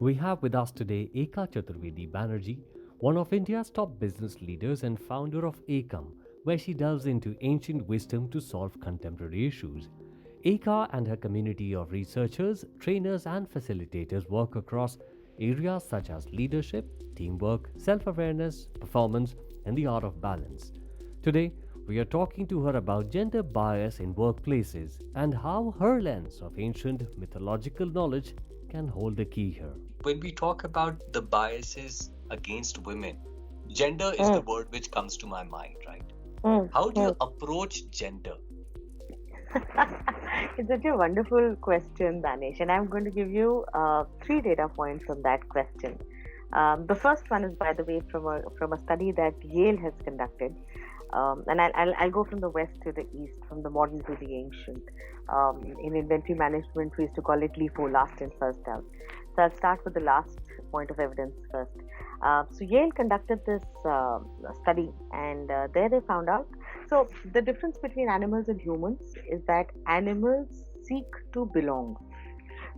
We have with us today Eika Chaturvedi Bannerjee, one of India's top business leaders and founder of Eikam, where she delves into ancient wisdom to solve contemporary issues. Eika and her community of researchers, trainers, and facilitators work across areas such as leadership, teamwork, self awareness, performance, and the art of balance. Today, we are talking to her about gender bias in workplaces and how her lens of ancient mythological knowledge can hold the key here. When we talk about the biases against women, gender is the Mm, word which comes to my mind, right? mm, How do you mm. approach gender? It's such a wonderful question, Danish, and I'm going to give you three data points on that question. The first one is, by the way, from a study that Yale has conducted, and I'll go from the west to the east, from the modern to the ancient. In inventory management, we used to call it LIFO, last in, first out. So I'll start with the last point of evidence first. So Yale conducted this study, and there they found out. So the difference between animals and humans is that animals seek to belong.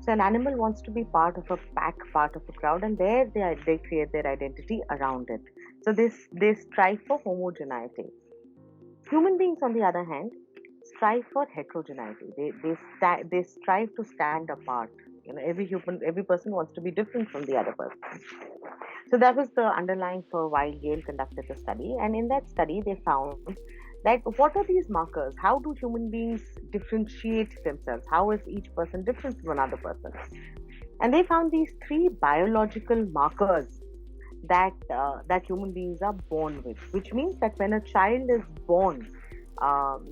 So an animal wants to be part of a pack, part of a crowd, and there they create their identity around it. So they strive for homogeneity. Human beings, on the other hand, strive for heterogeneity. They strive to stand apart. Every person wants to be different from the other person. So that was the underlying for why Yale conducted the study. And in that study, they found that what are these markers? How do human beings differentiate themselves? How is each person different from another person? And they found these three biological markers that human beings are born with, which means that when a child is born,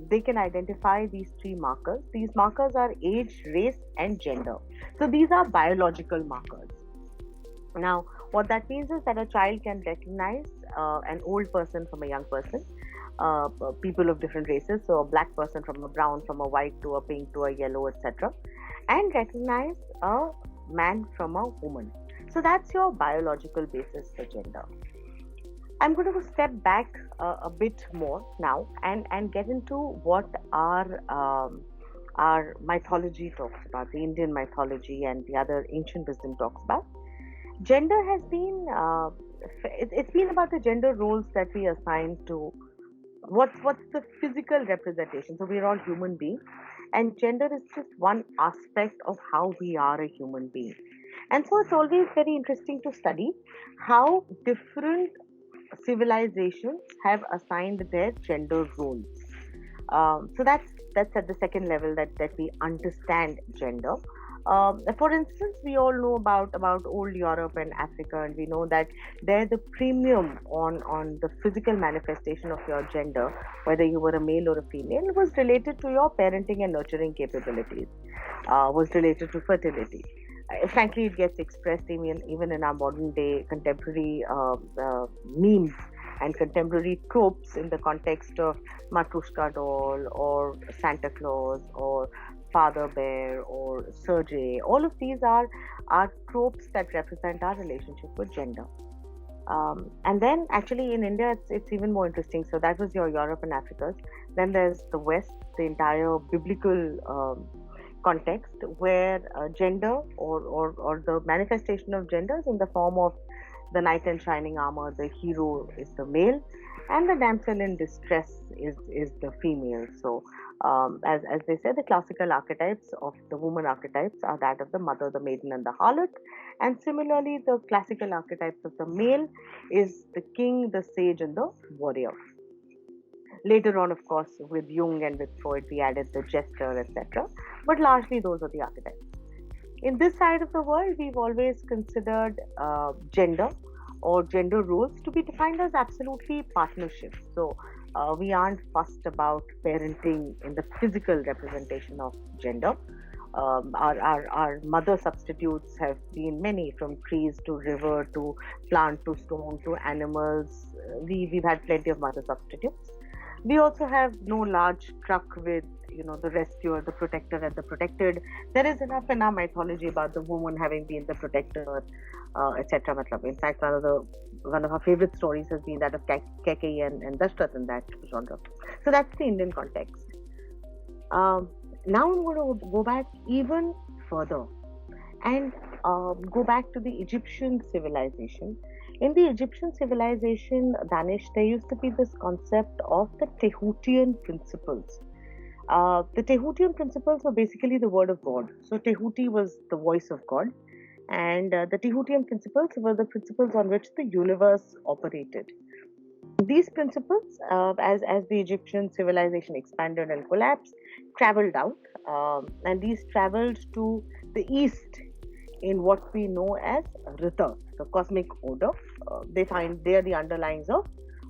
they can identify these three markers. These markers are age, race, and gender. So these are biological markers. Now, what that means is that a child can recognize an old person from a young person, people of different races, so a black person from a brown, from a white to a pink to a yellow, etc., and recognize a man from a woman. So that's your biological basis for gender. I'm going to step back a bit more now and get into what our mythology talks about, the Indian mythology and the other ancient wisdom talks about. Gender has been it's been about the gender roles that we assign to what's the physical representation. So we're all human beings, and gender is just one aspect of how we are a human being. And so it's always very interesting to study how different civilizations have assigned their gender roles. So that's at the second level that we understand gender. For instance, we all know about old Europe and Africa, and we know that there the premium on the physical manifestation of your gender, whether you were a male or a female, was related to your parenting and nurturing capabilities, was related to fertility. Frankly, it gets expressed even in our modern day contemporary memes and contemporary tropes in the context of Matrushka doll or Santa Claus or Father Bear or Sergey. All of these are tropes that represent our relationship with gender. And then actually in India, it's even more interesting. So that was your Europe and Africa's. Then there's the West, the entire biblical context where gender or the manifestation of genders in the form of the knight in shining armor, the hero is the male, and the damsel in distress is the female. So, as they say, the classical archetypes of the woman archetypes are that of the mother, the maiden, and the harlot. And similarly, the classical archetypes of the male is the king, the sage, and the warrior. Later on, of course, with Jung and with Freud, we added the jester, etc. But largely, those are the archetypes. In this side of the world, we've always considered gender or gender roles to be defined as absolutely partnerships. So we aren't fussed about parenting in the physical representation of gender. Our mother substitutes have been many, from trees to river to plant to stone to animals. We've had plenty of mother substitutes. We also have no large truck with the rescuer, the protector, and the protected. There is enough in our mythology about the woman having been the protector, etc. In fact, one of our favorite stories has been that of Keikei and Dashrath in that genre. So that's the Indian context. Now I'm going to go back even further and go back to the Egyptian civilization. In the Egyptian civilization, Danish, there used to be this concept of the Tehutian principles. The Tehutian principles were basically the word of God. So Tehuti was the voice of God, and the Tehutian principles were the principles on which the universe operated. These principles, as the Egyptian civilization expanded and collapsed, traveled out, and these traveled to the east in what we know as Rita, the cosmic order. They are the underlyings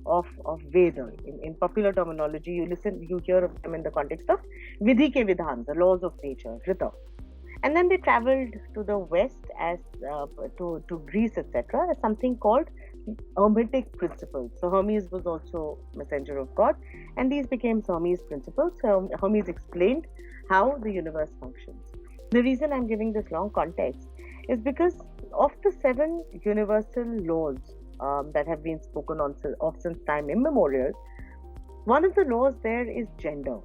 of Veda. In popular terminology, you hear of them in the context of Vidhi ke Vidhan, the laws of nature, Rita. And then they traveled to the west as to Greece, etc., as something called Hermetic principles. So Hermes was also messenger of God, and these became Hermes principles. So Hermes explained how the universe functions. The reason I'm giving this long context is because of the 7 universal laws that have been spoken of since time immemorial. One of the laws there is gender.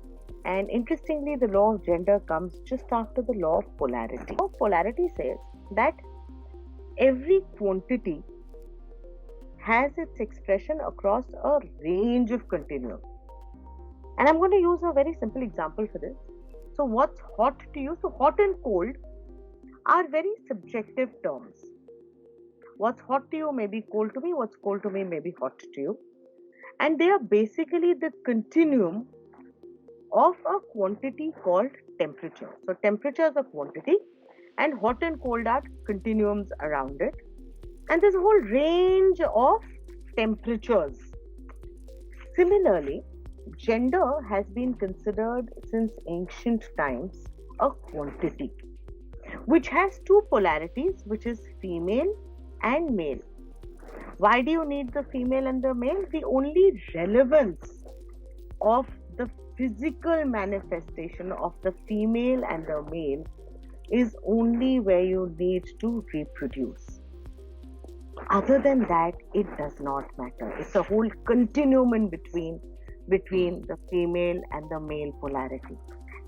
And interestingly, the law of gender comes just after the law of polarity. The law of polarity says that every quantity has its expression across a range of continuum. And I'm going to use a very simple example for this. So, what's hot to you? So, hot and cold are very subjective terms. What's hot to you may be cold to me, what's cold to me may be hot to you. And they are basically the continuum of a quantity called temperature. So, temperature is a quantity, and hot and cold are continuums around it. And there's a whole range of temperatures. Similarly, gender has been considered since ancient times a quantity which has 2 polarities, which is female and male. Why do you need the female and the male? The only relevance of the physical manifestation of the female and the male is only where you need to reproduce. Other than that, it does not matter. It's a whole continuum in between the female and the male polarity.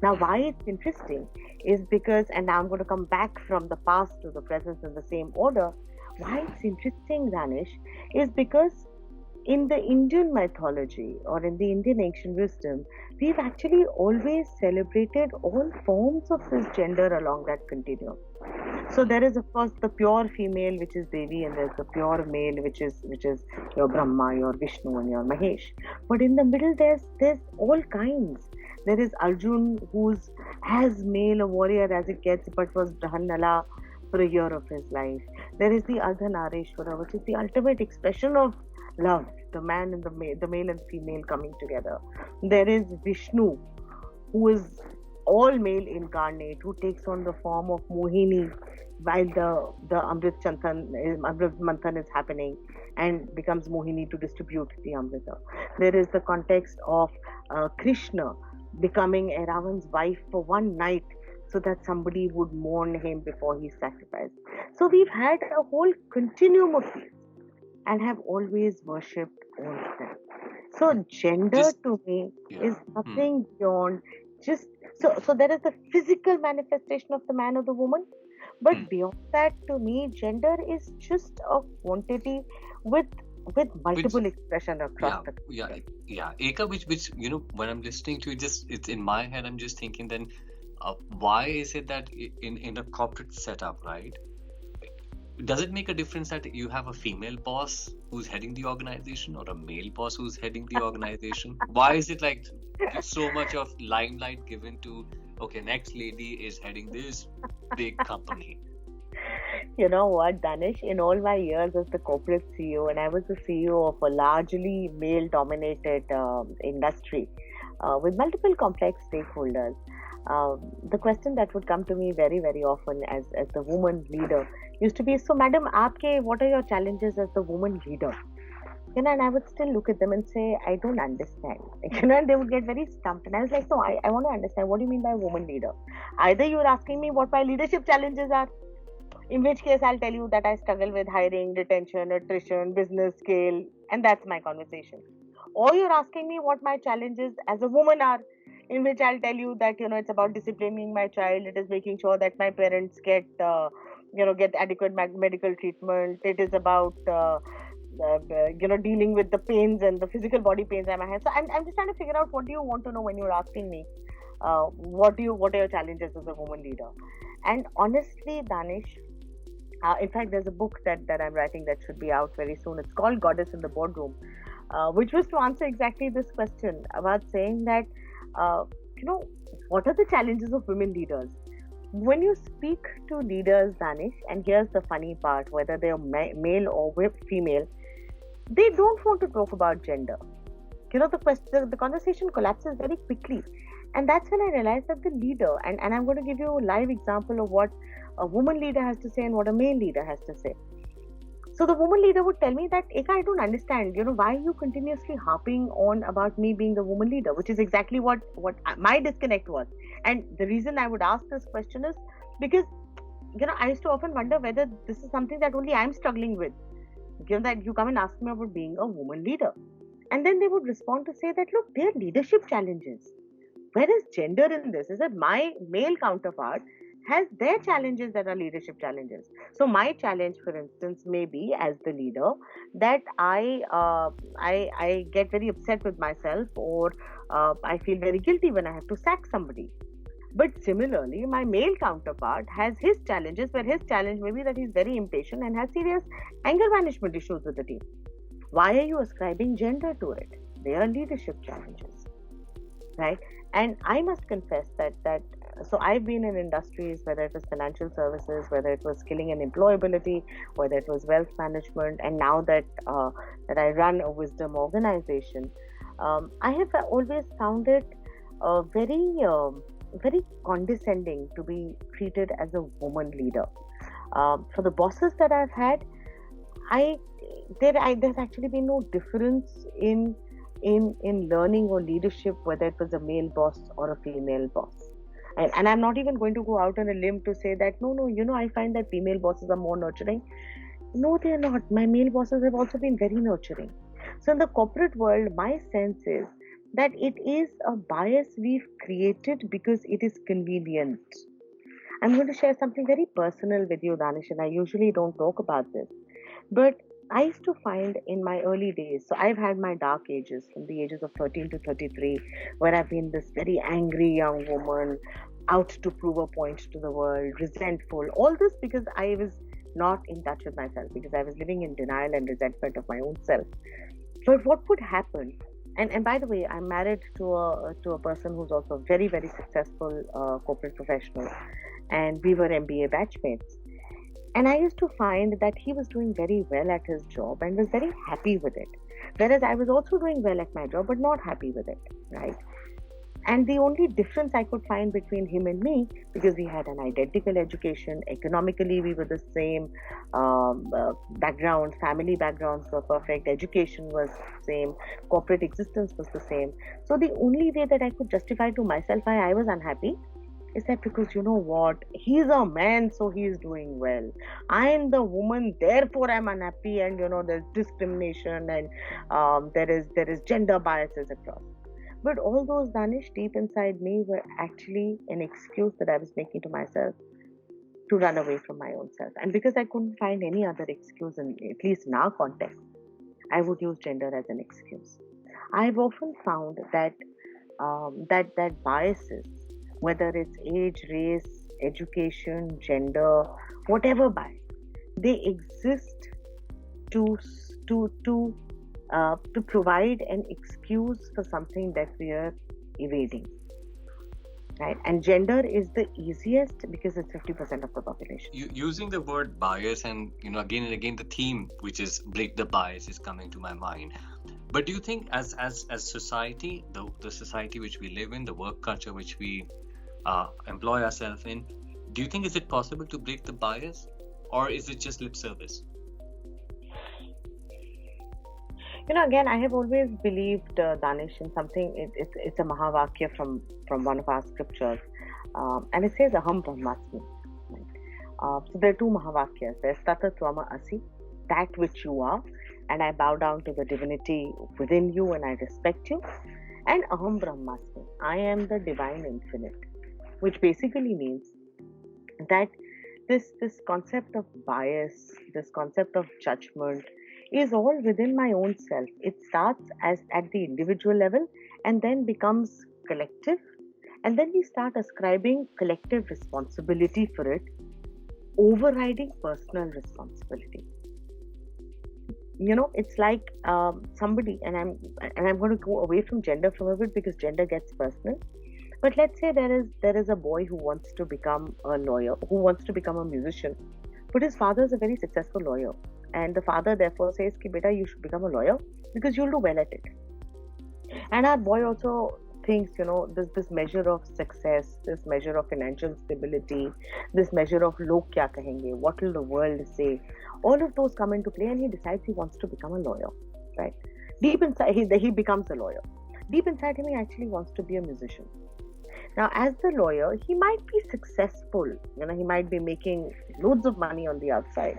Now, why it's interesting is because, and now I'm going to come back from the past to the present in the same order. Why it's interesting, Danish, is because in the Indian mythology or in the Indian ancient wisdom, we've actually always celebrated all forms of cisgender along that continuum. So there is, of course, the pure female, which is Devi, and there's the pure male, which is your Brahma, your Vishnu, and your Mahesh. But in the middle, there's all kinds. There is Arjun, who's as male a warrior as it gets, but was Brahannala for a year of his life. There is the Ardhanarishwara, which is the ultimate expression of love, the man and the male and female coming together. There is Vishnu, who is all male incarnate, who takes on the form of Mohini while the Amrit Manthan is happening and becomes Mohini to distribute the Amrita. There is the context of Krishna becoming Ravan's wife for one night so that somebody would mourn him before he's sacrificed. So we've had a whole continuum of these and have always worshipped all of them. So gender to me is nothing beyond just so there is the physical manifestation of the man or the woman, but beyond that, to me, gender is just a quantity with multiple expression across the Eika, which when I'm listening to it, it's in my head. I'm just thinking then, why is it that in a corporate setup, right? Does it make a difference that you have a female boss who's heading the organization or a male boss who's heading the organization? Why is it like so much of limelight given to, okay, next lady is heading this big company? You know what, Danish? In all my years as the corporate CEO, and I was the CEO of a largely male-dominated industry with multiple complex stakeholders, the question that would come to me very, very often as the woman leader used to be, so madam, what are your challenges as the woman leader? And I would still look at them and say, I don't understand. And they would get very stumped. And I was like, no, I want to understand. What do you mean by woman leader? Either you're asking me what my leadership challenges are, in which case I'll tell you that I struggle with hiring, retention, attrition, business scale, and that's my conversation. Or you're asking me what my challenges as a woman are, in which I'll tell you that, it's about disciplining my child. It is making sure that my parents get get adequate medical treatment. It is about dealing with the pains and the physical body pains I might have. So I'm just trying to figure out, what do you want to know when you're asking me, what are your challenges as a woman leader? And honestly, Danish, in fact, there's a book that I'm writing that should be out very soon. It's called Goddess in the Boardroom, which was to answer exactly this question about saying that, uh, you know, what are the challenges of women leaders? When you speak to leaders, Danish, and here's the funny part, whether they're male or female, they don't want to talk about gender. The conversation collapses very quickly. And that's when I realized that the leader, and I'm going to give you a live example of what a woman leader has to say and what a male leader has to say. So the woman leader would tell me that, Eika, I don't understand, why are you continuously harping on about me being the woman leader, which is exactly what my disconnect was. And the reason I would ask this question is because, I used to often wonder whether this is something that only I'm struggling with. Given that you come and ask me about being a woman leader. And then they would respond to say that, look, there are leadership challenges. Where is gender in this? Is that my male counterpart has their challenges that are leadership challenges? So my challenge, for instance, may be as the leader that I get very upset with myself, or I feel very guilty when I have to sack somebody. But similarly, my male counterpart has his challenges, where his challenge may be that he's very impatient and has serious anger management issues with the team. Why are you ascribing gender to it? They are leadership challenges, right? And I must confess that so I've been in industries, whether it was financial services, whether it was skilling and employability, whether it was wealth management, and now that I run a wisdom organization, I have always found it very condescending to be treated as a woman leader. For the bosses that I've had, there's actually been no difference in learning or leadership, whether it was a male boss or a female boss. And I'm not even going to go out on a limb to say that no, I find that female bosses are more nurturing. No, they're not. My male bosses have also been very nurturing. So in the corporate world, my sense is that it is a bias we've created because it is convenient. I'm going to share something very personal with you, Danish, and I usually don't talk about this. But I used to find in my early days, so I've had my dark ages from the ages of 13 to 33, where I've been this very angry young woman, out to prove a point to the world, resentful, all this because I was not in touch with myself, because I was living in denial and resentment of my own self. But what would happen? And by the way, I'm married to a person who's also very, very successful corporate professional, and we were MBA batchmates. And I used to find that he was doing very well at his job and was very happy with it. Whereas I was also doing well at my job, but not happy with it, right? And the only difference I could find between him and me, because we had an identical education, economically we were the same, backgrounds, family backgrounds were perfect, education was same, corporate existence was the same. So the only way that I could justify to myself why I was unhappy is that because he's a man, so he's doing well. I'm the woman, therefore I'm unhappy, and there's discrimination, and there is gender biases across. But all those, Danish, deep inside me were actually an excuse that I was making to myself to run away from my own self. And because I couldn't find any other excuse, at least in our context, I would use gender as an excuse. I've often found that that biases, whether it's age, race, education, gender, whatever bias, they exist to provide an excuse for something that we are evading, right? And gender is the easiest because it's 50% of the population. Using the word bias, and again and again the theme, which is break the bias, is coming to my mind. But do you think as society, the society which we live in, the work culture which we employ ourselves in, do you think is it possible to break the bias, or is it just lip service? Again, I have always believed, Danish, in something. It's a Mahavakya from one of our scriptures, and it says Aham Brahmasmi. So there are two Mahavakyas. There's Tata Tvama Asi, that which you are, and I bow down to the divinity within you and I respect you. And Aham Brahmasmi, I am the divine infinite, which basically means that this concept of bias, this concept of judgment is all within my own self. It starts as at the individual level and then becomes collective, and then we start ascribing collective responsibility for it, overriding personal responsibility. It's like somebody, and I'm going to go away from gender from a bit because gender gets personal. But let's say there is a boy who wants to become a lawyer, who wants to become a musician, but his father is a very successful lawyer, and the father therefore says, "Ki beta, you should become a lawyer because you'll do well at it." And our boy also thinks, this measure of success, this measure of financial stability, this measure of log kya kahenge, what will the world say, all of those come into play, and he decides he wants to become a lawyer, right? Deep inside, he becomes a lawyer. Deep inside him, he actually wants to be a musician. Now, as the lawyer, he might be successful, he might be making loads of money on the outside,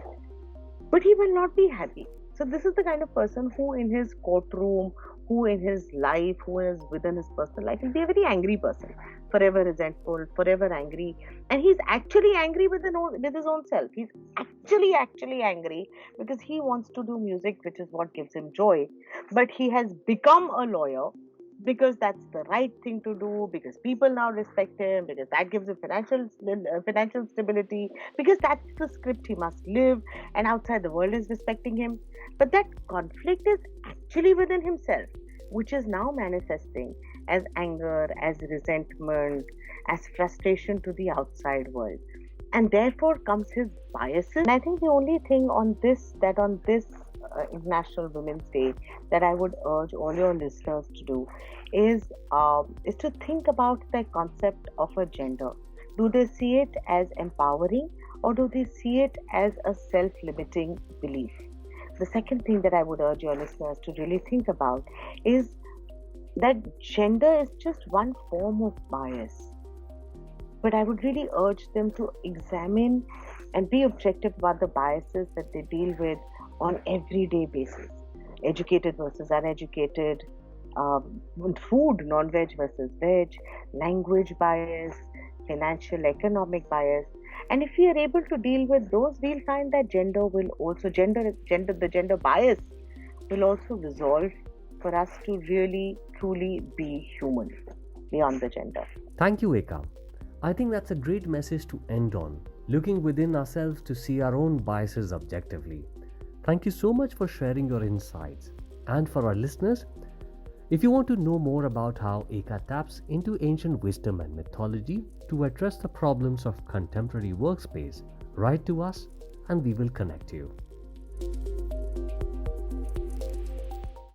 but he will not be happy. So this is the kind of person who in his courtroom, who in his life, who is within his personal life, will be a very angry person, forever resentful, forever angry. And he's actually angry with his own self. He's actually angry because he wants to do music, which is what gives him joy. But he has become a lawyer because that's the right thing to do, because people now respect him, because that gives him financial stability, because that's the script he must live, and outside the world is respecting him. But that conflict is actually within himself, which is now manifesting as anger, as resentment, as frustration to the outside world. And therefore comes his biases. And I think the only thing on this International Women's Day that I would urge all your listeners to do is to think about the concept of a gender. Do they see it as empowering, or do they see it as a self-limiting belief? The second thing that I would urge your listeners to really think about is that gender is just one form of bias. But I would really urge them to examine and be objective about the biases that they deal with on everyday basis. Educated versus uneducated, food, non-veg versus veg, language bias, financial, economic bias. And if we are able to deal with those, we'll find that the gender bias will also resolve for us to really, truly be human beyond the gender. Thank you, Eika. I think that's a great message to end on, looking within ourselves to see our own biases objectively. Thank you so much for sharing your insights. And for our listeners, if you want to know more about how Eika taps into ancient wisdom and mythology to address the problems of contemporary workspace, write to us and we will connect you.